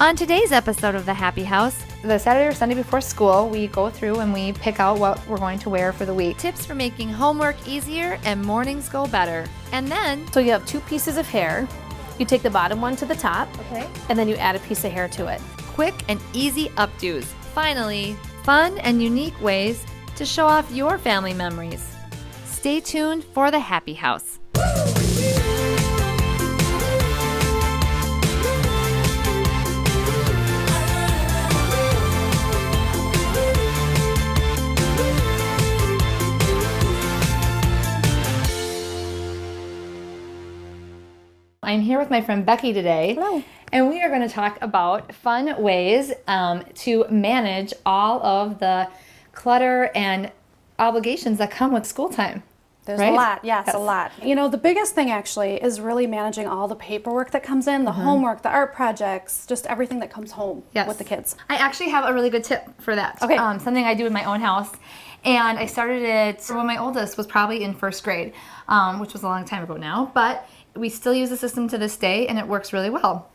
On today's episode of The Happy House, the Saturday or Sunday before school, we go through and we pick out what we're going to wear for the week. Tips for making homework easier and mornings go better. And then, So you have 2 pieces of hair. You take the bottom one to the top, okay, and then you add a piece of hair to it. quick and easy updos. Finally, fun and unique ways to show off your family memories. Stay tuned for The Happy House. I'm here with my friend Becky today. Hello. And we are going to talk about fun ways to manage all of the clutter and obligations that come with school time. There's right? a lot, yes, a lot. You know, the biggest thing actually is really managing all the paperwork that comes in, the homework, the art projects, just everything that comes home with the kids. I actually have a really good tip for that. Okay. Something I do in my own house. And I started it when my oldest was probably in first grade, which was a long time ago now. But we still use the system to this day, and it works really well.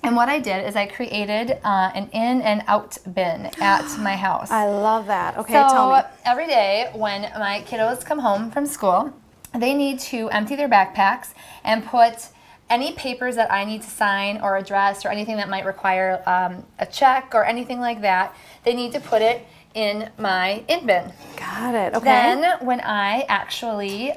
And what I did is I created an in and out bin at my house. I love that. Okay, So tell me. every day when my kiddos come home from school, they need to empty their backpacks and put any papers that I need to sign or address or anything that might require a check or anything like that, they need to put it in my in bin. Got it, okay. Then when I actually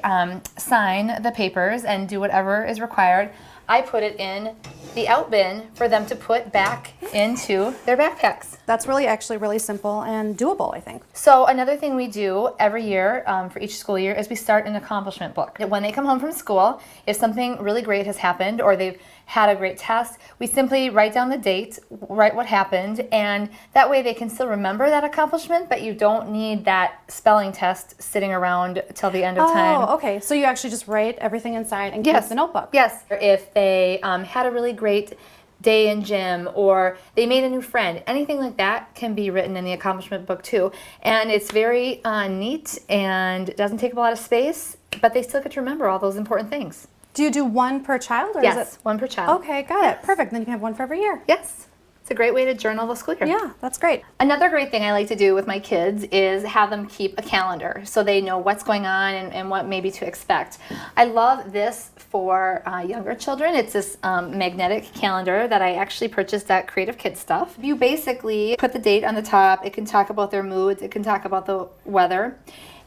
sign the papers and do whatever is required, I put it in the out bin for them to put back into their backpacks. That's really actually really simple and doable, I think. So another thing we do every year for each school year is we start an accomplishment book. When they come home from school, if something really great has happened or they've had a great test, we simply write down the date, write what happened, and that way they can still remember that accomplishment, but you don't need that spelling test sitting around till the end of time. Oh, okay. So you actually just write everything inside and keep the notebook. Yes. If they had a really great day in gym or they made a new friend, anything like that can be written in the accomplishment book too. And it's very neat and doesn't take up a lot of space, but they still get to remember all those important things. Do you do one per child? Or Yes, is it... one per child. Okay, got it. Perfect. Then you can have one for every year. Yes. It's a great way to journal the school year. Yeah, that's great. Another great thing I like to do with my kids is have them keep a calendar so they know what's going on and what maybe to expect. I love this for younger children. It's this magnetic calendar that I actually purchased at Creative Kids Stuff. You basically put the date on the top. It can talk about their moods. It can talk about the weather.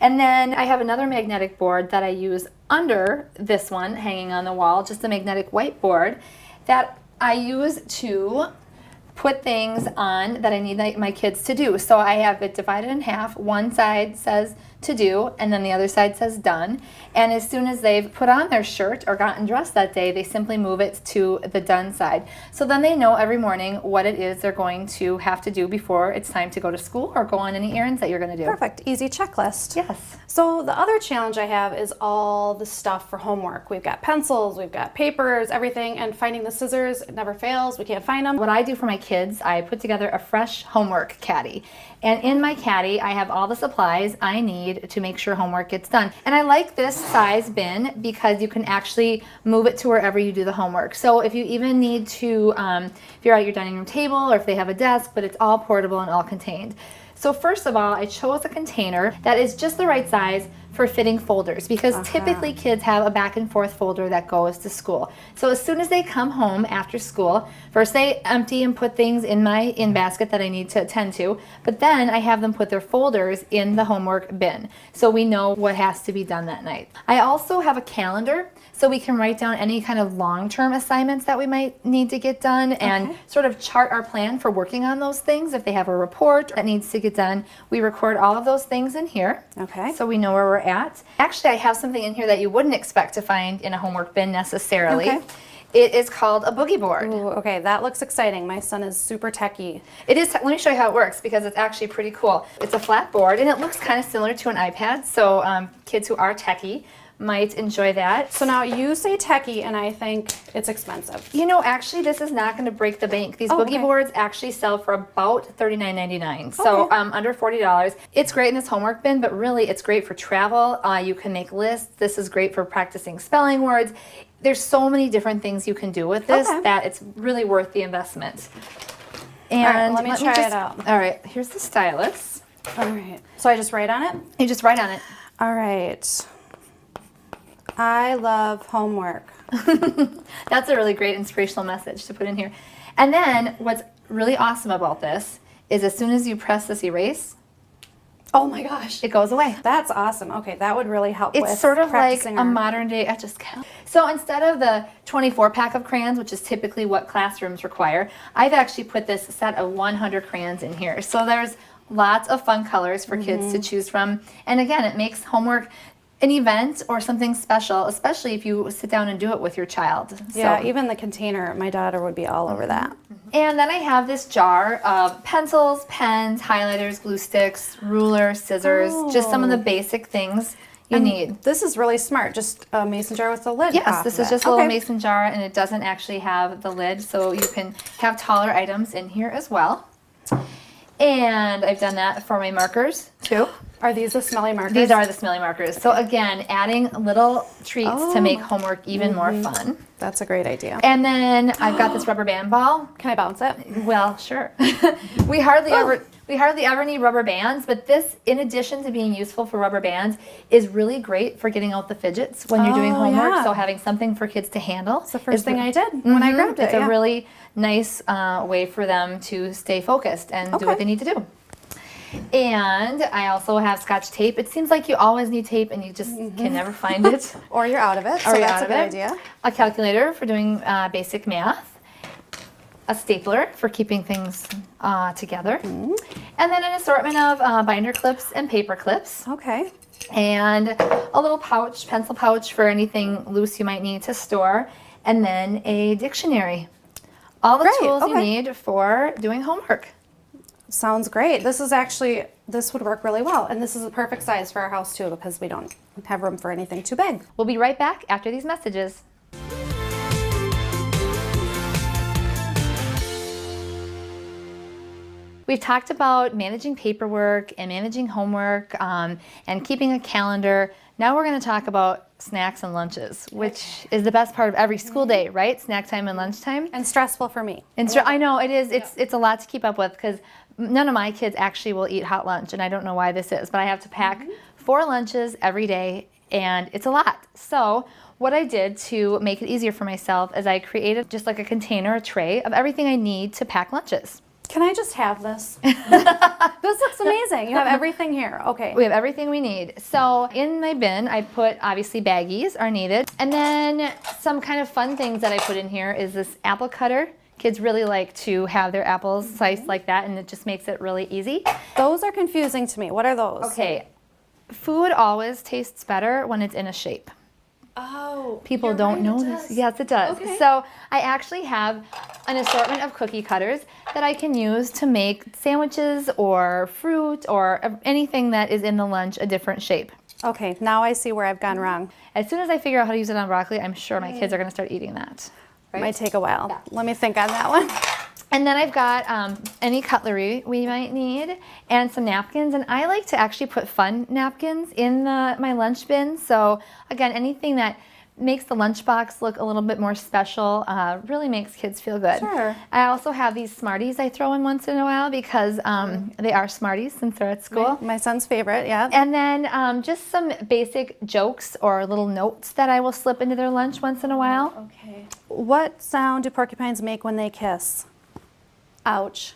And then I have another magnetic board that I use under this one hanging on the wall, just a magnetic whiteboard that I use to put things on that I need my kids to do. So I have it divided in half. One side says to do, and then the other side says done. And as soon as they've put on their shirt or gotten dressed that day, they simply move it to the done side. So then they know every morning what it is they're going to have to do before it's time to go to school or go on any errands that you're going to do. Perfect. Easy checklist. Yes. So the other challenge I have is all the stuff for homework. We've got pencils, we've got papers, everything, and finding the scissors, it never fails. We can't find them. What I do for my kids, I put together a fresh homework caddy. And in my caddy, I have all the supplies I need to make sure homework gets done. And I like this size bin because you can actually move it to wherever you do the homework. So if you even need to, if you're at your dining room table or if they have a desk, but it's all portable and all contained. So first of all, I chose a container that is just the right size for fitting folders because typically kids have a back and forth folder that goes to school. So as soon as they come home after school, first they empty and put things in my in basket that I need to attend to, but then I have them put their folders in the homework bin so we know what has to be done that night. I also have a calendar so we can write down any kind of long-term assignments that we might need to get done and sort of chart our plan for working on those things. If they have a report that needs to get done, we record all of those things in here. Okay. So we know where we're at. Actually, I have something in here that you wouldn't expect to find in a homework bin necessarily. Okay. It is called a boogie board. Ooh, okay, that looks exciting. My son is super techie. It is. Let me show you how it works because it's actually pretty cool. It's a flat board and it looks kind of similar to an iPad. So kids who are techie might enjoy that. So now you say techie and I think it's expensive. You know, actually, this is not going to break the bank. These boogie boards actually sell for about $39.99, so under $40. It's great in this homework bin, but really it's great for travel. You can make lists. This is great for practicing spelling words. There's so many different things you can do with this that it's really worth the investment. And let me try it out. All right, here's the stylus. All right. So I just write on it? You just write on it. All right. I love homework. That's a really great inspirational message to put in here. And then what's really awesome about this is as soon as you press this erase, oh my gosh, it goes away. That's awesome. Okay, that would really help with It's sort of like practicing a our- modern day etch a sketch. So instead of the 24 pack of crayons, which is typically what classrooms require, I've actually put this set of 100 crayons in here. So there's lots of fun colors for kids to choose from. And again, it makes homework an event or something special, especially if you sit down and do it with your child. Yeah, So, even the container, my daughter would be all over that. and then I have this jar of pencils, pens, highlighters, glue sticks, ruler, scissors, just some of the basic things you need. This is really smart, just a mason jar with a lid. Yes, off this of is it. just a little Okay. mason jar, and it doesn't actually have the lid, so you can have taller items in here as well. And I've done that for my markers too. Are these the smelly markers? These are the smelly markers. So again, adding little treats to make Oh. homework even more fun. That's a great idea. And then I've got this rubber band ball. Can I bounce it? Well, sure. we hardly ever need rubber bands, but this, in addition to being useful for rubber bands, is really great for getting out the fidgets when you're doing Oh, homework. yeah. So having something for kids to handle. It's the first thing I did when I grabbed it. It's a really nice way for them to stay focused and do Okay. what they need to do. And I also have Scotch tape. It seems like you always need tape and you just can never find it. Or you're out of it, so Or you're that's out a of good it. idea. A calculator for doing basic math. A stapler for keeping things together. And then an assortment of binder clips and paper clips. Okay. And a little pouch, pencil pouch for anything loose you might need to store. And then a dictionary. All the Great, tools you okay. need for doing homework. Sounds great. This would work really well. And this is the perfect size for our house too, because we don't have room for anything too big. We'll be right back after these messages. We've talked about managing paperwork and managing homework and keeping a calendar. Now we're going to talk about snacks and lunches, which is the best part of every school day, right? Snack time and lunchtime. And stressful for me. And I know it is. It's a lot to keep up with because none of my kids actually will eat hot lunch, and I don't know why this is, but I have to pack 4 lunches every day, and it's a lot. So what I did to make it easier for myself is I created just like a container, a tray of everything I need to pack lunches. Can I just have this? This looks amazing. You have everything here. Okay. We have everything we need. So in my bin, I put obviously baggies are needed. And then some kind of fun things that I put in here is this apple cutter. Kids really like to have their apples sliced like that, and it just makes it really easy. Those are confusing to me. What are those? Okay, food always tastes better when it's in a shape. Oh. People you're don't right, know it this. does. Yes, it does. Okay. So I actually have an assortment of cookie cutters that I can use to make sandwiches or fruit or anything that is in the lunch a different shape. Okay, now I see where I've gone wrong. As soon as I figure out how to use it on broccoli, I'm sure my kids are going to start eating that. It might take a while. Let me think on that one. And then I've got any cutlery we might need and some napkins. And I like to actually put fun napkins in my lunch bin. So again, anything that makes the lunchbox look a little bit more special really makes kids feel good. Sure. I also have these Smarties I throw in once in a while because they are Smarties since they're at school. My son's favorite, yeah. And then just some basic jokes or little notes that I will slip into their lunch once in a while. Okay. What sound do porcupines make when they kiss? Ouch.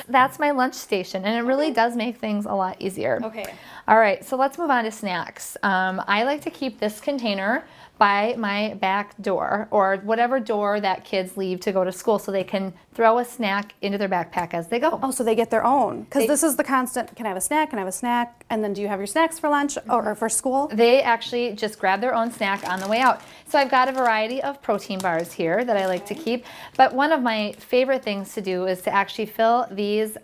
That's my lunch station, and it really does make things a lot easier. Okay. All right, so let's move on to snacks. I like to keep this container by my back door or whatever door that kids leave to go to school so they can throw a snack into their backpack as they go. Oh, so they get their own. Because this is the constant, can I have a snack, can I have a snack? And then do you have your snacks for lunch or for school? They actually just grab their own snack on the way out. So I've got a variety of protein bars here that I like to keep. But one of my favorite things to do is to actually fill these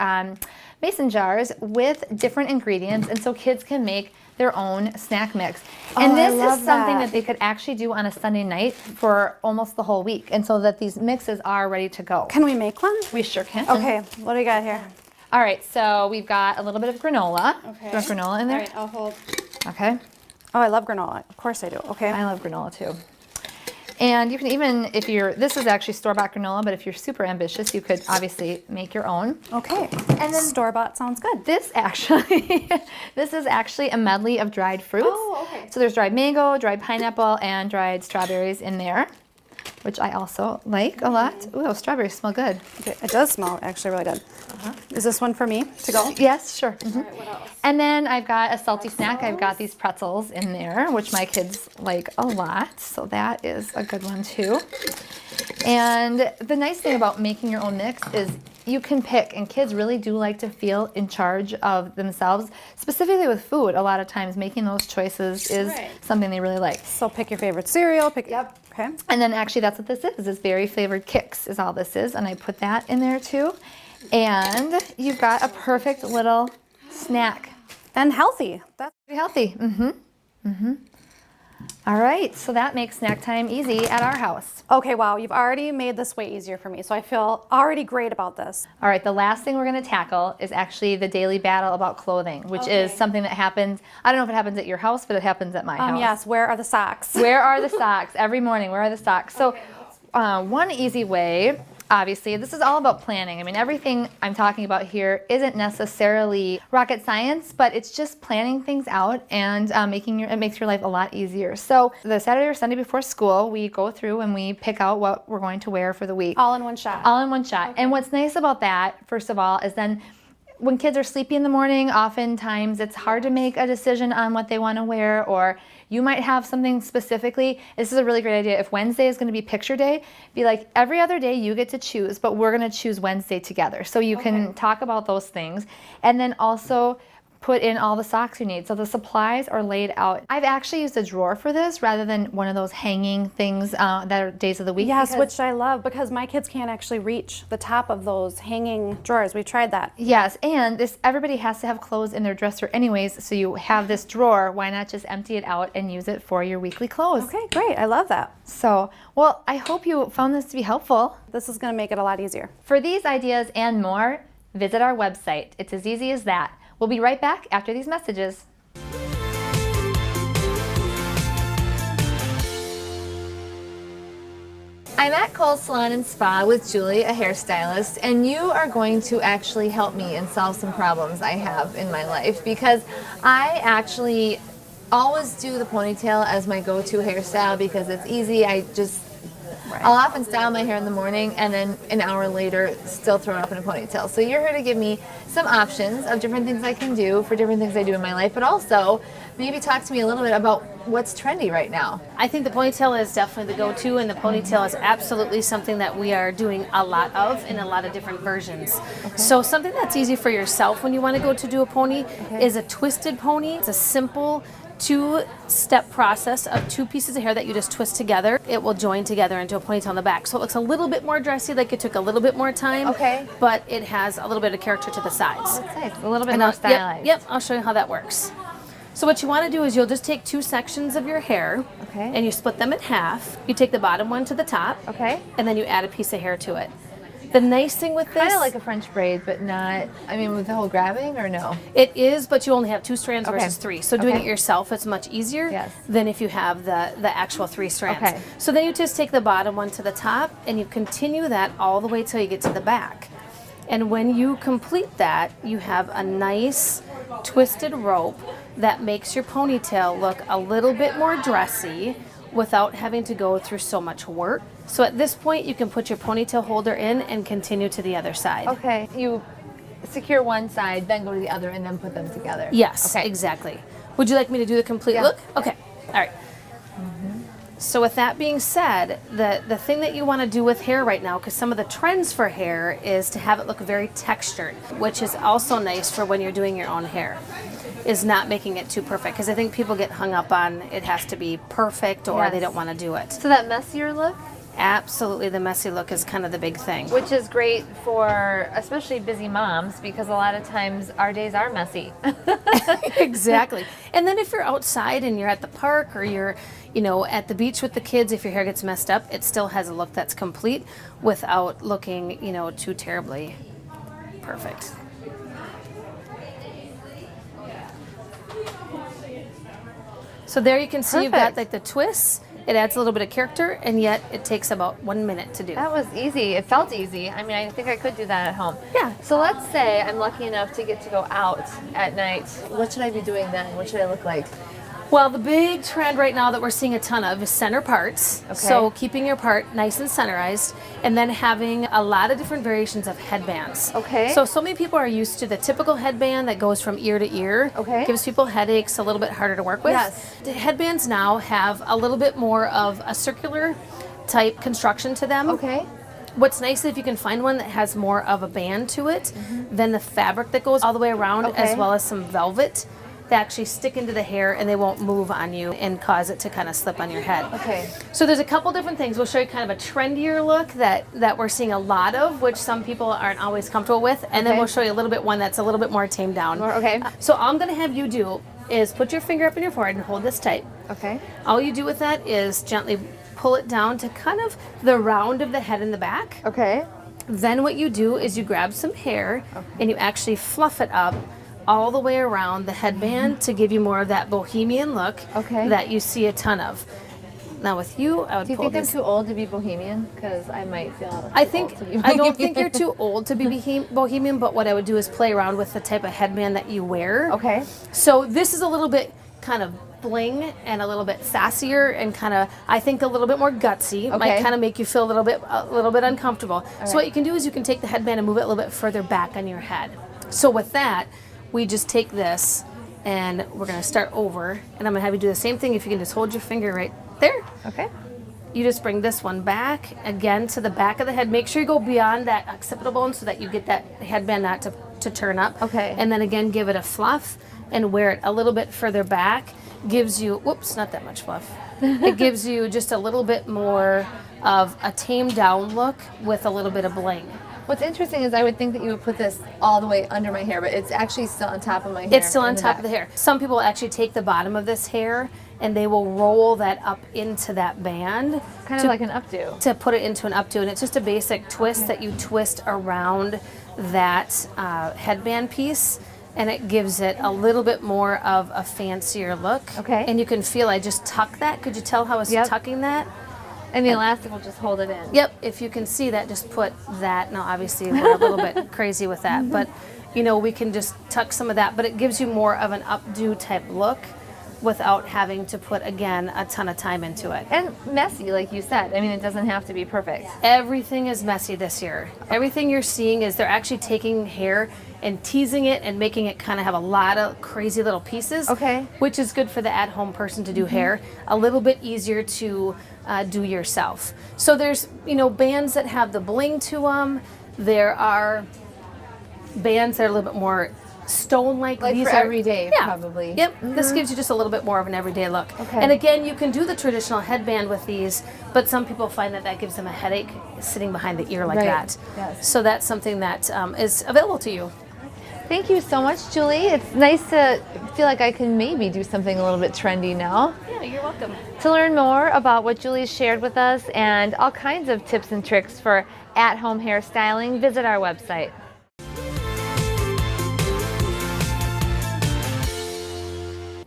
mason jars with different ingredients, and so kids can make their own snack mix. And Oh, I this love is something that. that they could actually do on a Sunday night for almost the whole week, and so that these mixes are ready to go. Can we make one? We sure can. Okay, what do we got here? All right, so we've got a little bit of granola. Okay. Do you want granola in there? All right, I'll hold. Okay. Oh, I love granola. Of course I do. Okay. I love granola too. And you can even, if you're, this is actually store-bought granola, but if you're super ambitious, you could obviously make your own. Okay. And then store-bought sounds good. This actually, this is actually a medley of dried fruits. Oh, okay. So there's dried mango, dried pineapple, and dried strawberries in there, which I also like a lot. Ooh, those strawberries smell good. Okay, it does smell actually really good. Is this one for me to go? Yes, sure. All right, what else? And then I've got a salty snack. I've got these pretzels in there, which my kids like a lot. So that is a good one too. And the nice thing about making your own mix is you can pick, and kids really do like to feel in charge of themselves, specifically with food. A lot of times making those choices is something they really like. So pick your favorite cereal. Yep. Okay. And then actually that's what this is berry flavored Kix is all this is. And I put that in there too. And you've got a perfect little snack. And healthy. That's Pretty healthy. All right, so that makes snack time easy at our house. okay. Wow, you've already made this way easier for me, so I feel already great about this. All right, the last thing we're going to tackle is actually the daily battle about clothing, which is something that happens, I don't know if it happens at your house, but it happens at my house. Yes. Where are the socks? Where are the socks? Every morning, where are the socks? So one easy way, obviously, this is all about planning. I mean, everything I'm talking about here isn't necessarily rocket science, but it's just planning things out and it makes your life a lot easier. So the Saturday or Sunday before school, we go through and we pick out what we're going to wear for the week. All in one shot. All in one shot. And what's nice about that, first of all, is then when kids are sleepy in the morning, oftentimes it's hard to make a decision on what they want to wear, or you might have something specifically. This is a really great idea. If Wednesday is going to be picture day, be like, every other day you get to choose, but we're going to choose Wednesday together. So you can talk about those things. And then also put in all the socks you need. So the supplies are laid out. I've actually used a drawer for this rather than one of those hanging things that are days of the week. Yes, which I love because my kids can't actually reach the top of those hanging drawers. We tried that. Yes, and everybody has to have clothes in their dresser anyways, so you have this drawer. Why not just empty it out and use it for your weekly clothes? Okay, great. I love that. So, well, I hope you found this to be helpful. This is going to make it a lot easier. For these ideas and more, visit our website. It's as easy as that. We'll be right back after these messages. I'm at Cole's Salon and Spa with Julie, a hairstylist, and you are going to actually help me and solve some problems I have in my life, because I actually always do the ponytail as my go-to hairstyle because it's easy. I'll often style my hair in the morning and then an hour later still throw it up in a ponytail. So you're here to give me some options of different things I can do for different things I do in my life, but also maybe talk to me a little bit about what's trendy right now. I think the ponytail is definitely the go-to, and the ponytail is absolutely something that we are doing a lot of in a lot of different versions. So something that's easy for yourself when you want to go to do a pony is a twisted pony. It's a simple two-step process of two pieces of hair that you just twist together. It will join together into a ponytail in the back. So it looks a little bit more dressy, like it took a little bit more time, but it has a little bit of character to the sides. That's nice. A little bit more stylized. Yep, I'll show you how that works. So what you want to do is you'll just take two sections of your hair and you split them in half. You take the bottom one to the top and then you add a piece of hair to it. The nice thing with this... Kind of like a French braid, but not, I mean, with the whole grabbing, or no? It is, but you only have two strands versus three. So doing it yourself, it's much easier than if you have the actual three strands. So then you just take the bottom one to the top, and you continue that all the way till you get to the back. And when you complete that, you have a nice twisted rope that makes your ponytail look a little bit more dressy without having to go through so much work. So at this point, you can put your ponytail holder in and continue to the other side. Okay, you secure one side, then go to the other, and then put them together. Yes, exactly. Would you like me to do the complete look? Okay, all right. So with that being said, the thing that you want to do with hair right now, because some of the trends for hair is to have it look very textured, which is also nice for when you're doing your own hair, is not making it too perfect. Because I think people get hung up on it has to be perfect or they don't want to do it. So that messier look? Absolutely, the messy look is kind of the big thing. Which is great for especially busy moms, because a lot of times our days are messy. Exactly. And then if you're outside and you're at the park or you're, at the beach with the kids, if your hair gets messed up, it still has a look that's complete without looking, too terribly perfect. So there you can see you've got like the twists, It adds a little bit of character, and yet it takes about 1 minute to do. That was easy. It felt easy. I mean, I think I could do that at home. Yeah. So let's say I'm lucky enough to get to go out at night. What should I be doing then? What should I look like? Well, the big trend right now that we're seeing a ton of is center parts. Okay. So keeping your part nice and centerized, and then having a lot of different variations of headbands. Okay. So many people are used to the typical headband that goes from ear to ear. Okay. Gives people headaches, a little bit harder to work with. Yes. The headbands now have a little bit more of a circular type construction to them. Okay. What's nice is if you can find one that has more of a band to it than the fabric that goes all the way around, as well as some velvet. They actually stick into the hair and they won't move on you and cause it to kind of slip on your head. Okay. So there's a couple different things. We'll show you kind of a trendier look that we're seeing a lot of, which some people aren't always comfortable with. And then we'll show you a little bit one that's a little bit more tamed down. Okay. So all I'm going to have you do is put your finger up in your forehead and hold this tight. Okay. All you do with that is gently pull it down to kind of the round of the head in the back. Okay. Then what you do is you grab some hair and you actually fluff it up all the way around the headband to give you more of that bohemian look that you see a ton of. Now with you, I would Do you pull think this. I'm too old to be bohemian? Because I might feel I too think old to be I don't bohemian. think you're too old to be bohemian, but what I would do is play around with the type of headband that you wear. Okay. So this is a little bit kind of bling and a little bit sassier and kind of, I think, a little bit more gutsy. Might kind of make you feel a little bit uncomfortable. So what you can do is you can take the headband and move it a little bit further back on your head. So with that, we just take this and we're going to start over, and I'm going to have you do the same thing. If you can just hold your finger right there. Okay. You just bring this one back again to the back of the head. Make sure you go beyond that occipital bone so that you get that headband not to turn up. Okay. And then again, give it a fluff and wear it a little bit further back. Gives you, whoops, not that much fluff. It gives you just a little bit more of a tamed down look with a little bit of bling. What's interesting is I would think that you would put this all the way under my hair, but it's actually still on top of my hair. It's still on top of the hair. Some people actually take the bottom of this hair and they will roll that up into that band. Kind of like an updo. To put it into an updo, and it's just a basic twist that you twist around that headband piece, and it gives it a little bit more of a fancier look. Okay. And you can feel I just tuck that. Could you tell how I was tucking that? And the elastic will just hold it in. Yep, if you can see that, just put that. Now, obviously, we're a little bit crazy with that, but you know, we can just tuck some of that, but it gives you more of an updo type look without having to put, again, a ton of time into it. And messy, like you said. I mean, it doesn't have to be perfect. Everything is messy this year. Everything you're seeing is they're actually taking hair and teasing it and making it kind of have a lot of crazy little pieces. Okay. Which is good for the at-home person to do hair. A little bit easier to do yourself. So there's, you know, bands that have the bling to them. There are bands that are a little bit more stone-like. Like These for are every day, probably. Yep. This gives you just a little bit more of an everyday look. Okay. And again, you can do the traditional headband with these, but some people find that gives them a headache sitting behind the ear like that. Yes. So that's something that is available to you. Thank you so much, Julie. It's nice to feel like I can maybe do something a little bit trendy now. Yeah, you're welcome. To learn more about what Julie shared with us and all kinds of tips and tricks for at-home hairstyling, visit our website.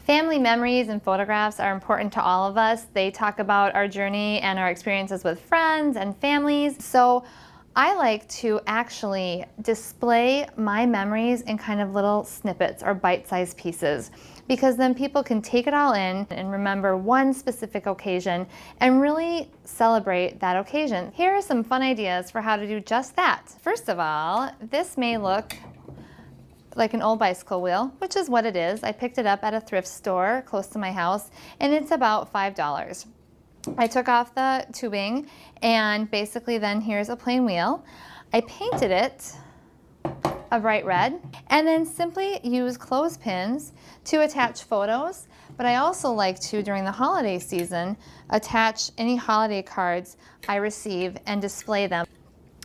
Family memories and photographs are important to all of us. They talk about our journey and our experiences with friends and families. So I like to actually display my memories in kind of little snippets or bite-sized pieces, because then people can take it all in and remember one specific occasion and really celebrate that occasion. Here are some fun ideas for how to do just that. First of all, this may look like an old bicycle wheel, which is what it is. I picked it up at a thrift store close to my house, and it's about $5. I took off the tubing, and basically then here's a plain wheel. I painted it a bright red, and then simply use clothespins to attach photos. But I also like to, during the holiday season, attach any holiday cards I receive and display them.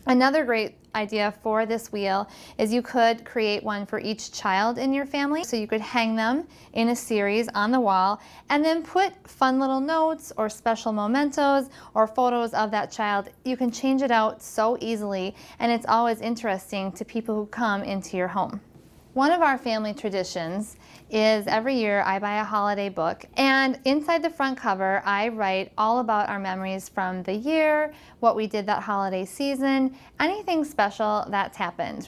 Another great idea for this wheel is you could create one for each child in your family. So you could hang them in a series on the wall and then put fun little notes or special mementos or photos of that child. You can change it out so easily, and it's always interesting to people who come into your home. One of our family traditions is every year I buy a holiday book, and inside the front cover I write all about our memories from the year, what we did that holiday season, anything special that's happened.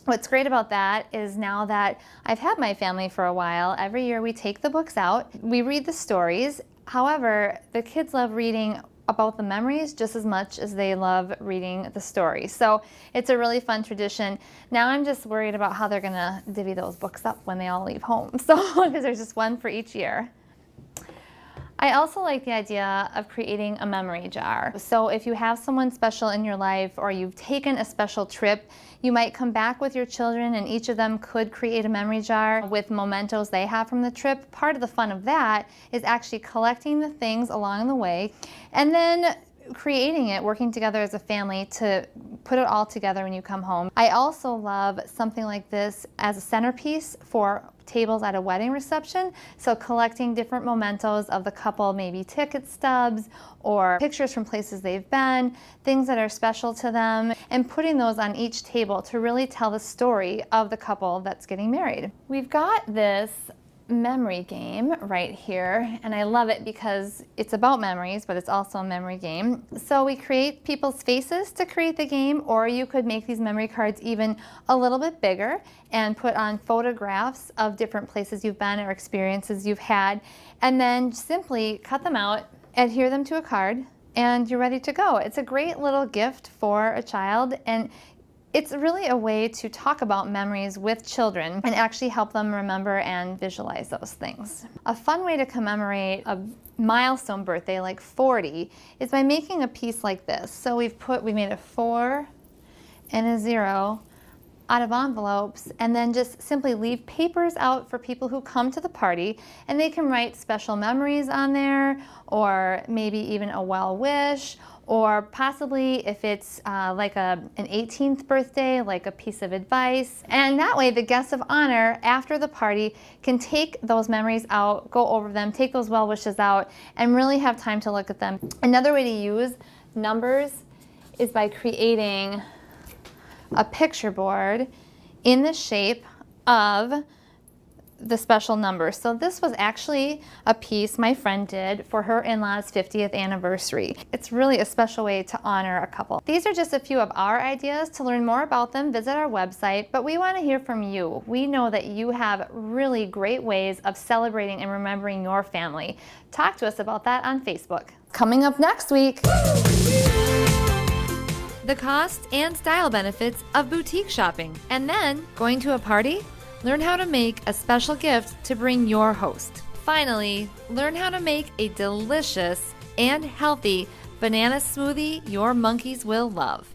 What's great about that is now that I've had my family for a while, every year we take the books out, we read the stories. However, the kids love reading about the memories just as much as they love reading the story. So it's a really fun tradition. Now I'm just worried about how they're gonna divvy those books up when they all leave home. So, because there's just one for each year. I also like the idea of creating a memory jar. So if you have someone special in your life or you've taken a special trip, you might come back with your children and each of them could create a memory jar with mementos they have from the trip. Part of the fun of that is actually collecting the things along the way and then creating it, working together as a family to put it all together when you come home. I also love something like this as a centerpiece for tables at a wedding reception. So collecting different mementos of the couple, maybe ticket stubs or pictures from places they've been, things that are special to them, and putting those on each table to really tell the story of the couple that's getting married. We've got this memory game right here, and I love it because it's about memories, but it's also a memory game. So we create people's faces to create the game, or you could make these memory cards even a little bit bigger and put on photographs of different places you've been or experiences you've had, and then simply cut them out, adhere them to a card, and you're ready to go. It's a great little gift for a child, and it's really a way to talk about memories with children and actually help them remember and visualize those things. A fun way to commemorate a milestone birthday like 40 is by making a piece like this. So we made a 4 and a 0 out of envelopes, and then just simply leave papers out for people who come to the party, and they can write special memories on there, or maybe even a well wish, or possibly if it's like an 18th birthday, like a piece of advice. And that way the guests of honor after the party can take those memories out, go over them, take those well wishes out, and really have time to look at them. Another way to use numbers is by creating a picture board in the shape of the special number. So this was actually a piece my friend did for her in-laws' 50th anniversary. It's really a special way to honor a couple. These are just a few of our ideas. To learn more about them, visit our website, but we want to hear from you. We know that you have really great ways of celebrating and remembering your family. Talk to us about that on Facebook. Coming up next week, the cost and style benefits of boutique shopping, and then going to a party? Learn how to make a special gift to bring your host. Finally, learn how to make a delicious and healthy banana smoothie your monkeys will love.